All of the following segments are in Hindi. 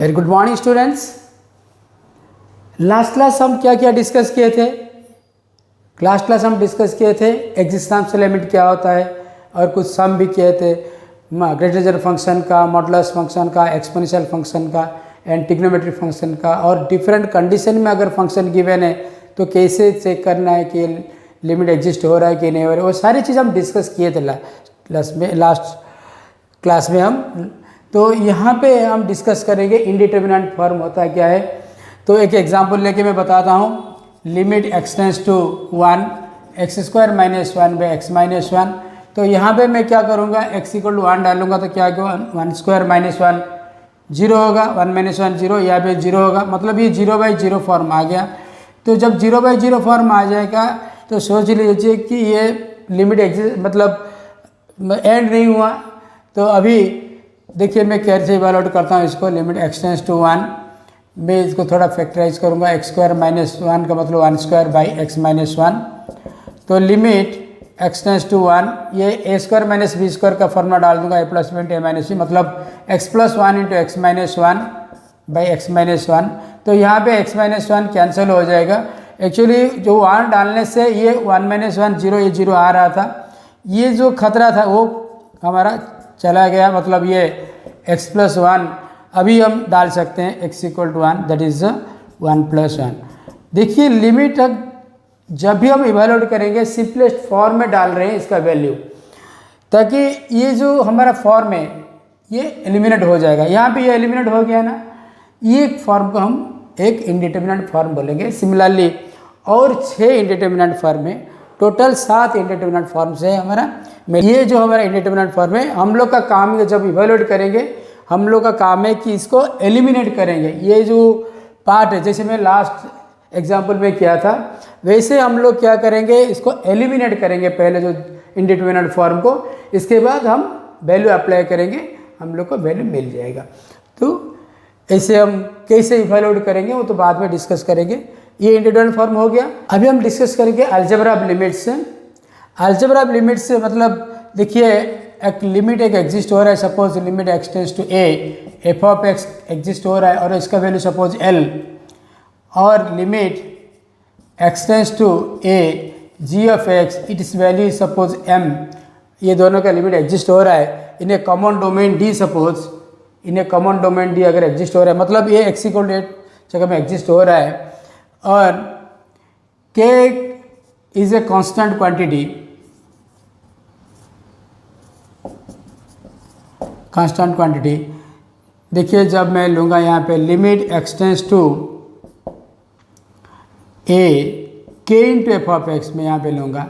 Very good morning students. Last class हम क्या क्या डिस्कस किए थे? लास्ट क्लास हम डिस्कस किए थे एक्जिस्टेंशियल लिमिट क्या होता है और कुछ सम भी किए थे ग्रेटर फंक्शन का, मॉडुलस फंक्शन का, एक्सपोनेंशियल फंक्शन का एंड ट्रिग्नोमेट्रिक फंक्शन का, और डिफरेंट कंडीशन में अगर फंक्शन गिवन है तो कैसे चेक करना है कि लिमिट एग्जिस्ट हो रहा है कि नहीं हो रहा है। वो सारी चीज़ हम डिस्कस किए थे लास्ट क्लास में हम। तो यहाँ पे हम डिस्कस करेंगे इंडिटरमिनेंट फॉर्म होता है क्या है। तो एक एग्जांपल लेके मैं बताता हूँ। Limit x tends to 1 x square minus 1 by x minus 1। तो यहाँ पे मैं क्या करूँगा, x इक्वल टू 1 डालूंगा तो क्या होगा, 1 स्क्वायर माइनस 1 जीरो होगा, 1 माइनस 1 जीरो, यहाँ पे जीरो होगा, मतलब ये 0/0 फॉर्म आ गया। तो जब 0/0 फॉर्म आ जाएगा तो सोच लीजिए कि ये लिमिट एग्जिस्ट मतलब एंड नहीं हुआ। तो अभी देखिए मैं कैसे इवैल्यूएट करता हूँ इसको। लिमिट एक्स टेंड्स टू 1, मैं इसको थोड़ा फैक्टराइज करूँगा। एक्स स्क्वायर माइनस 1 का मतलब 1 स्क्वायर बाई एक्स माइनस 1। तो लिमिट एक्स टेंड्स टू 1, ये ए स्क्वायर माइनस बी स्क्वायर का फॉर्मूला डाल दूंगा, ए प्लस बी इंटू ए माइनस बी, मतलब x plus 1 into x minus 1 by x minus 1। तो यहाँ पे एक्स माइनस 1 कैंसिल हो जाएगा। एक्चुअली जो 1 डालने से ये 1 माइनस 1 जीरो, ये जीरो आ रहा था, ये जो खतरा था वो हमारा चला गया। मतलब ये x प्लस 1 अभी हम डाल सकते हैं, x equal to 1, that is 1 plus 1। देखिए लिमिट जब भी हम इवैल्यूएट करेंगे सिंपलेस्ट फॉर्म में डाल रहे हैं इसका वैल्यू, ताकि ये जो हमारा फॉर्म है ये एलिमिनेट हो जाएगा। यहाँ पे ये एलिमिनेट हो गया ना, ये फॉर्म को हम एक इंडिटरमिनेंट फॉर्म बोलेंगे। सिमिलरली और 6 इंडिटरमिनेंट फॉर्म है, टोटल 7 इंडिटरमिनेंट फॉर्म्स है हमारा। ये जो हमारा इंडिटरमिनेंट फॉर्म है, हम लोग का काम है जब इवैल्यूएट करेंगे, हम लोग का काम है कि इसको एलिमिनेट करेंगे। ये जो पार्ट है, जैसे मैं लास्ट एग्जांपल में किया था, वैसे हम लोग क्या करेंगे, इसको एलिमिनेट करेंगे पहले जो इंडिटरमिनेंट फॉर्म को, इसके बाद हम वैल्यू अप्लाई करेंगे, हम लोग को वैल्यू मिल जाएगा। तो ऐसे हम कैसे इवैल्यूएट करेंगे वो तो बाद में डिस्कस करेंगे। ये इंडिटरमिनेंट फॉर्म हो गया। अभी हम डिस्कस करेंगे algebra of limits. Algebra of limits से मतलब देखिए एक लिमिट एक एग्जिस्ट हो रहा है, suppose limit x tends to a, f of x exist हो रहा है और इसका वैल्यू सपोज एल, और limit x tends to a g of x, it is value suppose M, ये दोनों का लिमिट एग्जिस्ट हो रहा है। इन्हें कॉमन डोमेन डी, सपोज इन्हें कॉमन डोमेन डी अगर एग्जिस्ट हो रहा है, मतलब ये एक्स इक्वल टू 8 जगह में एग्जिस्ट हो रहा है, और k is a constant quantity, constant quantity. देखिए जब मैं लूँगा यहाँ पे लिमिट एक्स टेंड्स टू ए के इंटू एफ ऑफ एक्स, में यहाँ पे लूँगा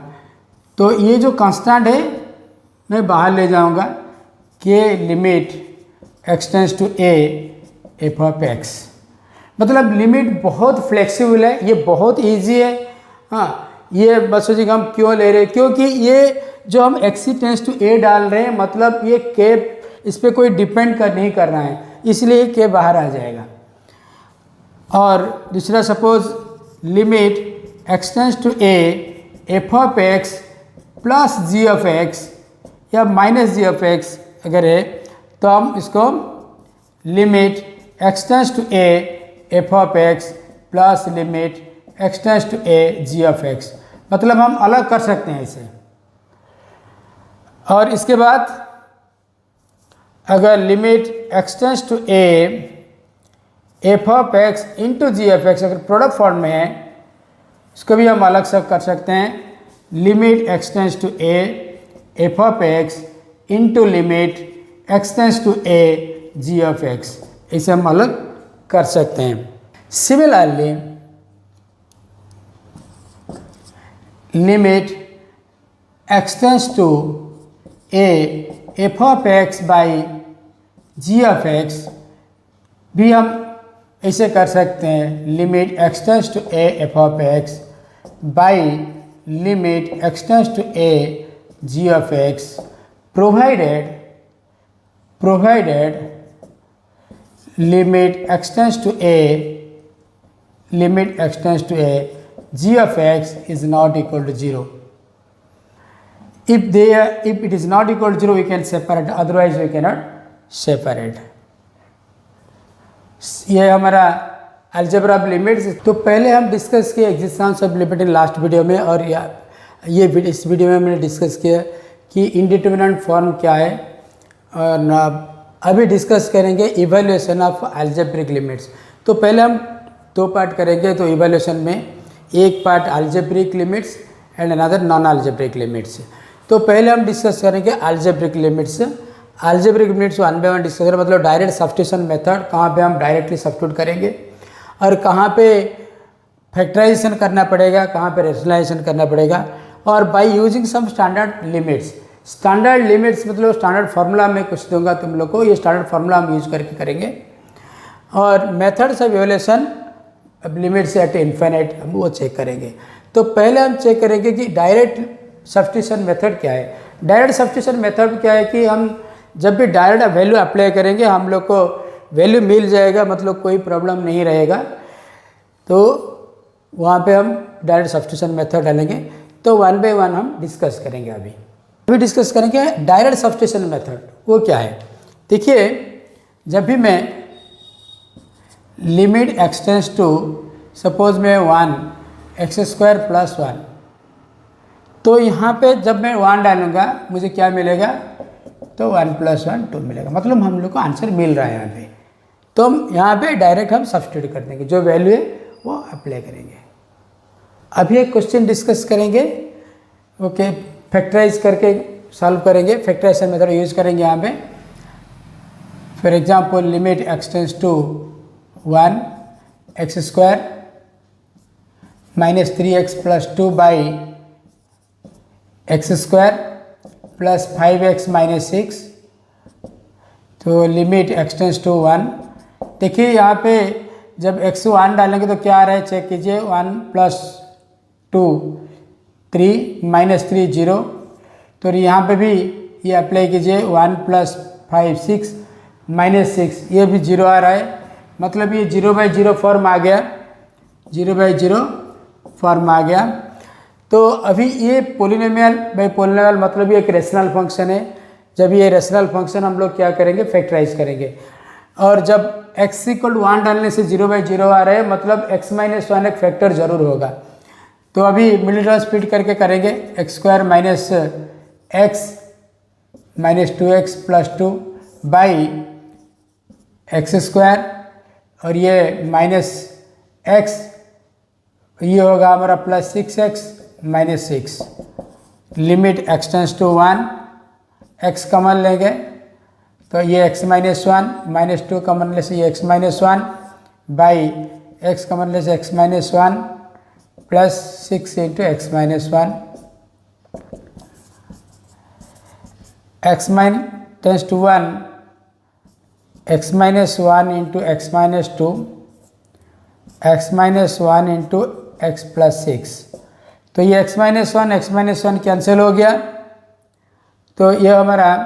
तो ये जो कांस्टेंट है मैं बाहर ले जाऊँगा, के limit x tends to a f of x. मतलब लिमिट बहुत फ्लेक्सिबल है, ये बहुत इजी है। हाँ, ये बस सोचिए हम क्यों ले रहे हैं, क्योंकि ये जो हम एक्स टेंड्स टू ए डाल रहे हैं, मतलब ये के इस पर कोई डिपेंड नहीं कर रहा है, इसलिए के बाहर आ जाएगा। और दूसरा suppose limit x tends to a f of x plus g of x या माइनस जी ऑफ एक्स अगर है, तो हम इसको limit x tends to a f of x plus limit x tends to a g of x, मतलब हम अलग कर सकते हैं इसे। और इसके बाद अगर limit x tends to a f of x into g of x अगर प्रोडक्ट फॉर्म में है, इसको भी हम अलग से कर सकते हैं। Limit x tends to a f of x into limit x tends to a g of x, इसे हम अलग कर सकते हैं। Similarly limit x tends to a f of x by g of x भी हम ऐसे कर सकते हैं। Limit x tends to a f of x by limit x tends to a g of x, provided limit x tends to a g of x is not equal to 0. If it is not equal to 0, we can separate, otherwise we cannot separate. ये हमारा अलजेब्रा ऑफ लिमिट्स। तो पहले हम डिस्कस किए existence of limit in last video में, और इस वीडियो में मैंने डिस्कस किया कि इंडिटरमिनेंट फॉर्म क्या है, और अभी डिस्कस करेंगे इवैल्यूएशन ऑफ अलजेब्रिक लिमिट्स। तो पहले हम दो पार्ट करेंगे। तो इवैल्यूएशन में एक part algebraic limits and another non algebraic limits. तो पहले हम डिस्कस करेंगे algebraic limits. Algebraic limits one by one discuss करें, मतलब डायरेक्ट सब्स्टिट्यूशन मेथड, कहाँ पे हम डायरेक्टली सब्स्टिट्यूट करेंगे और कहाँ पे फैक्टराइजेशन करना पड़ेगा, कहाँ पे रेशनलाइजेशन करना पड़ेगा, और by using some standard limits. Standard limits मतलब स्टैंडर्ड फार्मूला में कुछ दूंगा तुम लोग को, ये स्टैंडर्ड फार्मूला हम यूज करके करेंगे। और methods of evaluation limits at infinite हम वो चेक करेंगे। तो पहले हम चेक करेंगे कि डायरेक्ट सब्स्टिट्यूशन मेथड क्या है। डायरेक्ट सब्स्टिट्यूशन मेथड क्या है कि हम जब भी डायरेक्ट वैल्यू अप्लाई करेंगे हम लोग को वैल्यू मिल जाएगा, मतलब कोई प्रॉब्लम नहीं रहेगा। तो वहाँ पे हम डायरेक्ट सब्स्टिट्यूशन मेथड डालेंगे। तो वन बाय वन हम डिस्कस करेंगे। अभी डिस्कस करेंगे डायरेक्ट सब्स्टिट्यूशन मेथड, वो क्या है। देखिए, जब भी मैं लिमिट एक्सटेंस टू सपोज में 1 x² + 1, तो यहाँ पे जब मैं 1 डालूंगा मुझे क्या मिलेगा, तो 1 + 1 2 मिलेगा, मतलब हम लोग को आंसर मिल रहा है यहाँ पे। तो हम यहाँ पे डायरेक्ट हम सब्स्टिट्यूट कर देंगे, जो वैल्यू है वो अप्लाई करेंगे। अभी एक क्वेश्चन डिस्कस करेंगे, ओके, फैक्टराइज करके सॉल्व करेंगे, फैक्टराइजेशन मेथड यूज करेंगे यहाँ पे। For example limit x tends to 1 x² - 3x + 2 x² + 5x - 6। तो लिमिट एक्सटेंस टू 1। देखिए यहाँ पे जब x1 डालेंगे तो क्या आ रहा है, चेक कीजिए। 1 + 2 3 - 3 0। तो यहाँ पे भी ये अप्लाई कीजिए। 1 + 5 6 - 6, ये भी 0 आ रहा है, मतलब ये 0/0 फॉर्म आ गया, 0/0 फॉर्म आ गया। तो अभी ये पोलिनोमियल बाय पोलिनोमियल मतलब ये एक रेशनल फंक्शन है। जब ये रेशनल फंक्शन हम लोग क्या करेंगे, फैक्टराइज करेंगे। और जब x = 1 डालने से 0/0 आ रहे हैं, मतलब x - 1 एक फैक्टर जरूर होगा। तो अभी मिडिल टर्म स्प्लिट करके करेंगे। x² - x - 2x + 2 x², और ये -x, ये होगा हमारा +6x - 6। Limit x tends to 1, x common लेंगे तो ये x - 1 -2 कॉमन ले से ये x - 1 x कॉमन ले से x - 1 + 6 × x - 1। x tends to 1, x - 1 × x - 2, x - 1 × x + 6। तो ये x - 1 कैंसिल हो गया। तो ये हमारा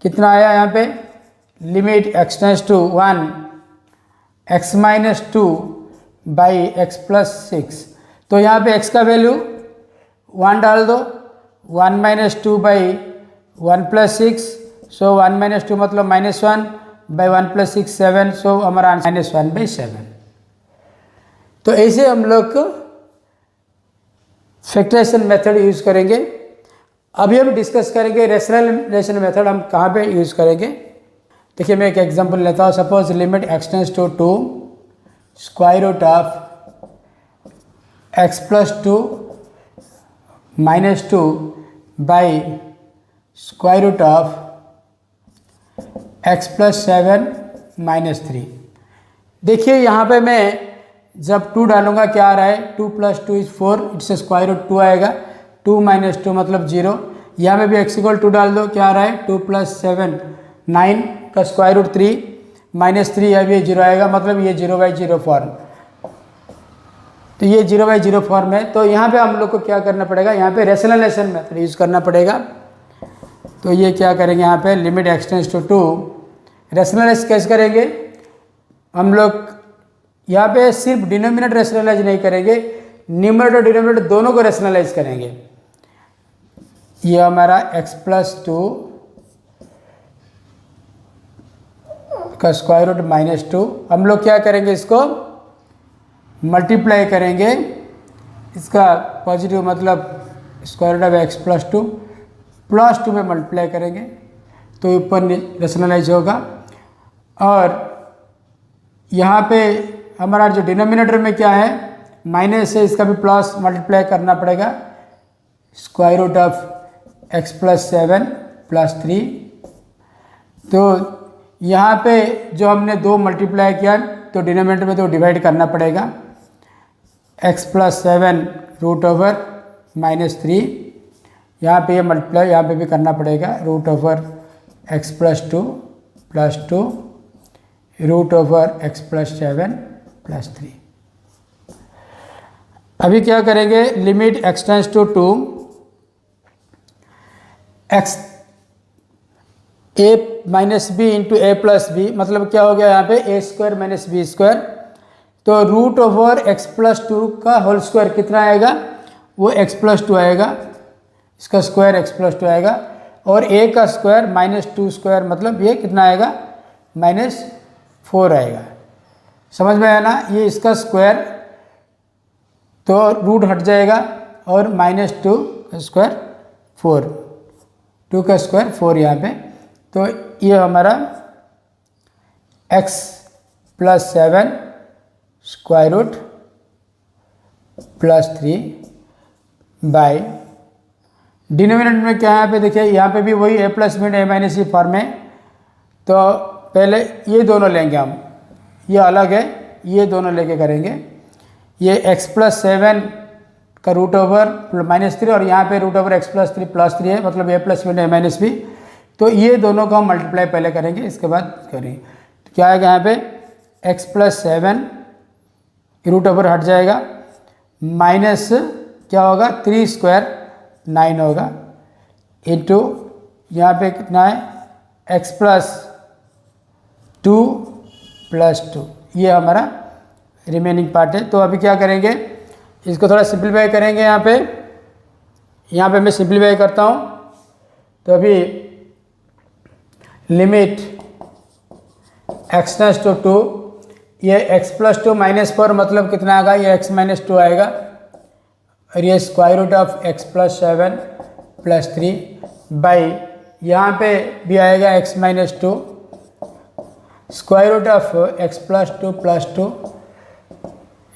कितना आया यहाँ पे, limit x tends to 1 x - 2 x + 6। तो यहाँ पे x का वैल्यू 1 डाल दो, 1 - 2 1 + 6, सो 1 - 2 मतलब -1 1 + 6 7, सो हमारा -1/7। तो ऐसे हम लोग फैक्टराइजेशन मेथड यूज करेंगे। अभी हम डिस्कस करेंगे रेशनलाइजेशन मेथड हम कहाँ पे यूज करेंगे। देखिए मैं एक एग्जांपल लेता हूँ। Suppose limit x tends to 2 √(x + 2 - 2 √(x + 7 - 3)। देखिए यहाँ पे मैं जब 2 डालूंगा क्या आ रहा है, 2 + 2 = 4, इससे √2 आएगा। 2 - 2 मतलब 0। यहाँ में भी x = 2 डाल दो, क्या आ रहा है, 2 + 7 9 का √3 -3, यहाँ भी 0 आएगा, मतलब ये 0/0 फॉर्म। तो ये 0/0 फॉर्म है। तो यहाँ पे हम लोग को क्या करना पड़ेगा, यहाँ पे रेशनलाइजेशन मेथड यूज करना पड़ेगा। तो ये क्या करेंगे, यहाँ पे लिमिट एक्सटेंस टू 2, रेशनलाइज कैसे करेंगे हम लोग। यहाँ पे सिर्फ डिनोमिनेटर रेशनलाइज नहीं करेंगे, न्यूमरेटर डिनोमिनेटर दोनों को रेशनलाइज करेंगे। ये हमारा x + 2 का स्क्वायर रूट -2। हम लोग क्या करेंगे, इसको मल्टीप्लाई करेंगे, इसका पॉजिटिव मतलब square root of x plus two में मल्टीप्लाई करेंगे तो ऊपर रेशनलाइज होगा। और यहाँ पे हमारा जो डिनोमिनेटर में क्या है माइनस है, इसका भी प्लस मल्टीप्लाई करना पड़ेगा, स्क्वायर रूट ऑफ x + 7 + 3। तो यहाँ पे जो हमने 2 मल्टीप्लाई किया तो डिनोमिनेटर में तो डिवाइड करना पड़ेगा, x + 7 √/-3। यहाँ पे ये मल्टीप्लाई यहाँ पे भी करना पड़ेगा, √x + 2 + 2 √x + 7 + 3। अभी क्या करेंगे, limit x tends to 2 x a - b into a + b, मतलब क्या हो गया यहाँ पे a² - b²। तो √x + 2 का होल स्क्वायर कितना आएगा, वो x + 2 आएगा, इसका स्क्वायर x + 2 आएगा। और a का स्क्वायर -2² मतलब ये कितना आएगा, -4 आएगा। समझ में आया ना, ये इसका स्क्वायर तो रूट हट जाएगा और -2 का स्क्वायर 4, 2 का स्क्वायर 4 यहाँ पे। तो ये हमारा x + 7 square root +3 by denominator में क्या है यहाँ पे देखिए, यहाँ पे भी वही a + b a - c form है। तो पहले ये दोनों लेंगे हम, ये अलग है, ये दोनों लेके करेंगे। ये x + 7 का √/-3 और यहाँ पे √x + 3 + 3 है, मतलब a + b a - b। तो ये दोनों को हम मल्टीप्लाई पहले करेंगे, इसके बाद करेंगे। तो क्या आएगा यहाँ पे x + 7 √/ हट जाएगा, माइनस क्या होगा 3² 9 होगा, इंटू यहाँ पे कितना है x + 2 + 2, ये हमारा रिमेनिंग पार्ट है। तो अभी क्या करेंगे, इसको थोड़ा सिंप्लीफाई करेंगे। यहाँ पे मैं सिंप्लीफाई करता हूँ। तो अभी लिमिट x टेंड्स टू 2, ये x + 2 -4 मतलब कितना आएगा, ये x - 2 आएगा, और ये square root of x + 7 + 3 by यहाँ पे भी आएगा x - 2 square root of x + 2 + 2,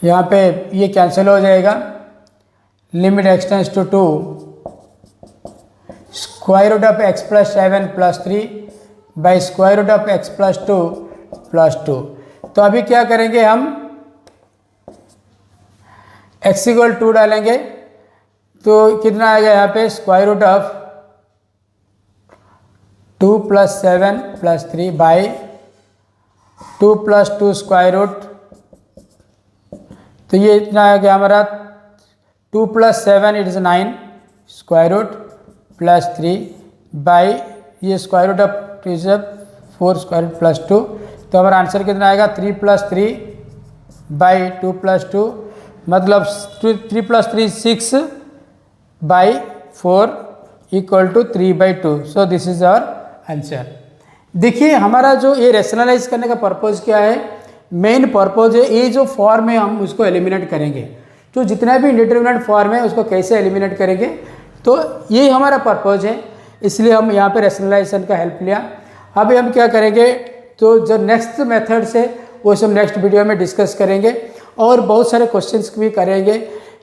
यहाँ पे ये कैंसिल हो जाएगा। Limit x tends to 2 square root of x + 7 + 3 by square root of x + 2 + 2। तो अभी क्या करेंगे, हम x = 2 डालेंगे तो कितना आएगा यहाँ पे square root of 2 + 7 + 3 by 2 + 2 square root. तो ये इतना आएगा हमारा 2 + 7 it is 9 square root + 3 by ये square root of 2 is 4 square root + 2। तो हमारा आंसर कितना आएगा 3 + 3 बाई 2 + 2, मतलब 3 + 3 6 by 4 = 3/2। So this is our answer. देखिए हमारा जो ये रेशनलाइज करने का पर्पज़ क्या है, मेन पर्पज़ है ये जो फॉर्म है हम उसको एलिमिनेट करेंगे, तो जितना भी इंडिटरमिनेट फॉर्म है उसको कैसे एलिमिनेट करेंगे, तो ये हमारा पर्पज़ है, इसलिए हम यहाँ पे रेशनलाइजेशन का हेल्प लिया। अभी हम क्या करेंगे, तो जो नेक्स्ट मेथड्स है वो सब नेक्स्ट वीडियो में डिस्कस करेंगे, और बहुत सारे क्वेश्चंस भी करेंगे,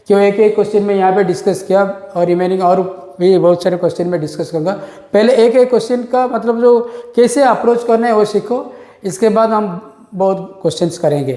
क्यों एक क्वेश्चन में यहाँ पे डिस्कस किया और रिमेनिंग और भी बहुत सारे क्वेश्चन में डिस्कस करूँगा। पहले एक क्वेश्चन का मतलब जो कैसे अप्रोच करना है वो सीखो, इसके बाद हम बहुत क्वेश्चंस करेंगे।